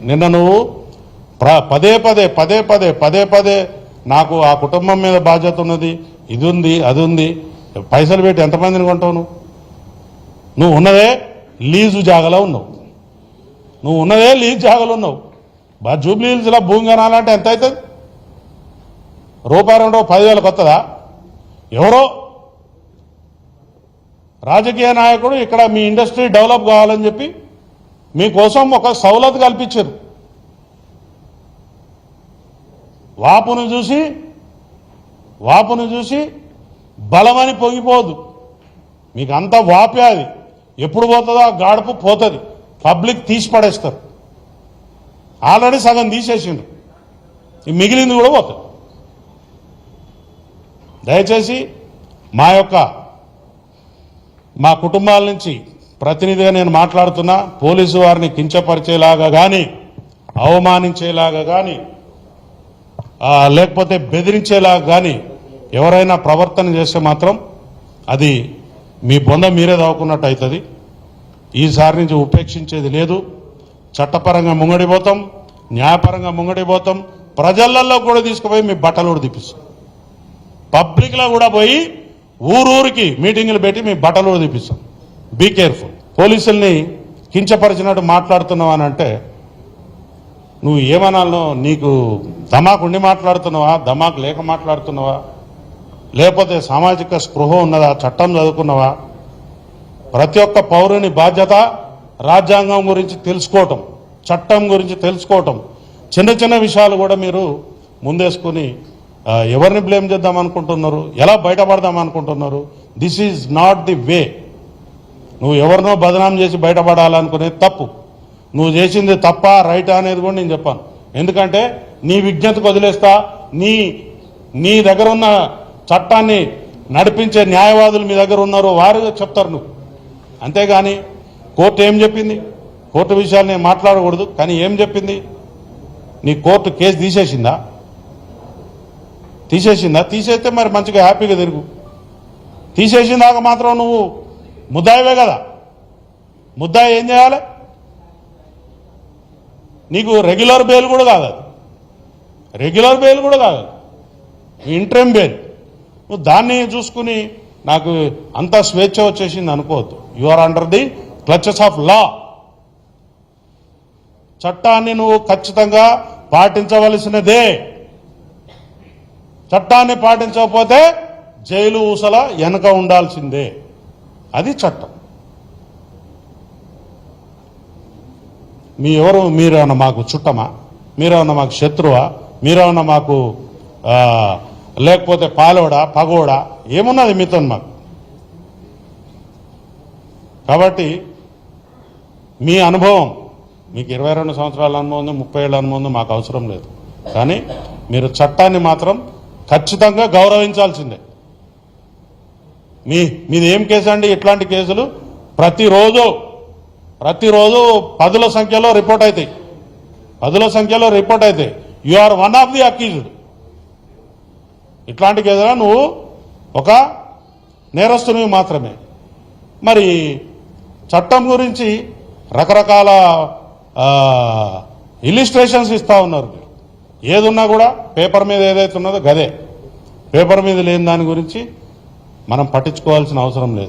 నిన్న నువ్వు పదే పదే నాకు ఆ కుటుంబం మీద బాధ్యత ఉన్నది, ఇది ఉంది, అది ఉంది, పైసలు పెట్టి ఎంతమందిని కొంటావు? నువ్వు ఉన్నదే లీజు జాగలో ఉన్నావు, నువ్వు ఉన్నదే లీజు జాగలో ఉన్నావు. జూబ్లీ హిల్స్లో భూమి కొనాలంటే ఎంత అవుతుంది? రూపాయి 10,000 కొత్తదా? ఎవరో రాజకీయ నాయకుడు ఇక్కడ మీ ఇండస్ట్రీ డెవలప్ కావాలని చెప్పి మీకోసం ఒక సౌలత్ కల్పించారు. వాపును చూసి బలమని పొంగిపోదు. మీకు అంత వాపే, అది ఎప్పుడు పోతుందో ఆ గాడుపు పోతుంది, పబ్లిక్ తీసి పడేస్తారు. ఆల్రెడీ సగం తీసేసిండ్రు, మిగిలింది కూడా పోతుంది. దయచేసి మా కుటుంబాల నుంచి ప్రతినిధిగా నేను మాట్లాడుతున్నా. పోలీసు వారిని కించపరిచేలాగా కానీ, అవమానించేలాగా కానీ, లేకపోతే బెదిరించేలాగా కానీ ఎవరైనా ప్రవర్తన చేస్తే మాత్రం అది మీ బొంద మీరే దాక్కున్నట్టు అవుతుంది. ఈసారి నుంచి ఉపేక్షించేది లేదు. చట్టపరంగా ముంగడిపోతాం, న్యాయపరంగా ముంగడిపోతాం. ప్రజలలో కూడా తీసుకుపోయి మీ బట్టలు కూడా తీపిస్తాం. పబ్లిక్లో కూడా పోయి ఊరూరికి మీటింగులు పెట్టి మీ బట్టలు కూడా తీపిస్తాం. Be careful. పోలీసుల్ని కించపరిచినట్టు మాట్లాడుతున్నావు అని అంటే నువ్వు ఏమనాలో, నీకు ధమాకు ఉండి మాట్లాడుతున్నావా, ధమాకు లేక మాట్లాడుతున్నావా, లేకపోతే సామాజిక స్పృహ ఉన్నదా, చట్టం చదువుకున్నావా? ప్రతి ఒక్క పౌరుని బాధ్యత రాజ్యాంగం గురించి తెలుసుకోవటం, చట్టం గురించి తెలుసుకోవటం. చిన్న విషయాలు కూడా మీరు ముందేసుకుని ఎవరిని బ్లేమ్ చేద్దాం అనుకుంటున్నారు, ఎలా బయటపడదాం అనుకుంటున్నారు? This is not the way. నువ్వు ఎవరినో బదనాం చేసి బయటపడాలనుకునేది తప్పు. నువ్వు చేసింది తప్ప రైటా అనేది కూడా నేను చెప్పాను. ఎందుకంటే నీ విజ్ఞతకు వదిలేస్తా. నీ దగ్గర ఉన్న చట్టాన్ని నడిపించే న్యాయవాదులు మీ దగ్గర ఉన్నారు, వారు చెప్తారు నువ్వు. అంతేగాని కోర్టు ఏం చెప్పింది? కోర్టు విషయాలు నేను మాట్లాడకూడదు, కానీ ఏం చెప్పింది? నీ కోర్టు కేసు తీసేసిందా? తీసేస్తే మరి మంచిగా హ్యాపీగా తిరుగు. తీసేసిందాక మాత్రం నువ్వు ముద్దాయివే కదా. ముద్దాయి ఏం చేయాలి? నీకు రెగ్యులర్ బెయిల్ కూడా కాదు, ఇంట్రీమ్ బెయిల్. నువ్వు దాన్ని చూసుకుని నాకు అంత స్వేచ్ఛ వచ్చేసింది అనుకోవద్దు. You are under the clutches of law. చట్టాన్ని నువ్వు ఖచ్చితంగా పాటించవలసినదే. చట్టాన్ని పాటించకపోతే జైలు ఊసల వెనక ఉండాల్సిందే. అది చట్టం. మీరేమన్నా మాకు చుట్టమా? మీరేమన్నా మాకు శత్రువా? మీరేమన్నా మాకు లేకపోతే పాలోడా, పగోడా? ఏమున్నది మీతో మాకు? కాబట్టి మీ అనుభవం, మీకు 22 సంవత్సరాల అనుభవం ఉంది, 30 ఏళ్ళ అనుభవం ఉంది, మాకు అవసరం లేదు. కానీ మీరు చట్టాన్ని మాత్రం ఖచ్చితంగా గౌరవించాల్సిందే. మీది ఏం కేసు అండి? ఇట్లాంటి కేసులు ప్రతిరోజు పదుల సంఖ్యలో రిపోర్ట్ అవుతాయి. You are one of the accused. ఇట్లాంటి కేసులో నువ్వు ఒక నేరస్తునివి మాత్రమే. మరి చట్టం గురించి రకరకాల ఇలిస్ట్రేషన్స్ ఇస్తా ఉన్నారు. ఏదున్నా కూడా పేపర్ మీద ఏదైతే ఉన్నదో గదే. పేపర్ మీద లేని దాని గురించి మనం పట్టించుకోవాల్సిన అవసరం లేదు.